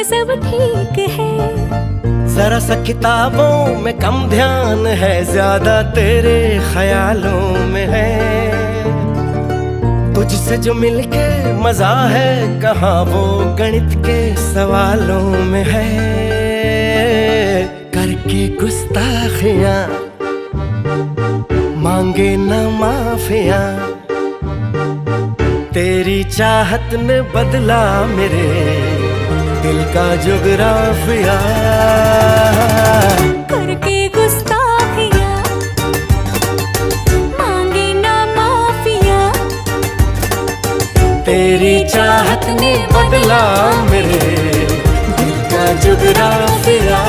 सब ठीक है। जरा सा किताबों में कम ध्यान है, ज्यादा तेरे ख्यालों में है। तुझसे जो मिलके मजा है, कहाँ वो गणित के सवालों में है। करके गुस्ताखियां मांगे न माफिया, तेरी चाहत ने बदला मेरे दिल का जुगराफिया। करके गुस्ताखियां मांगे ना माफिया, तेरी चाहत ने बदला मेरे दिल का जुगराफिया।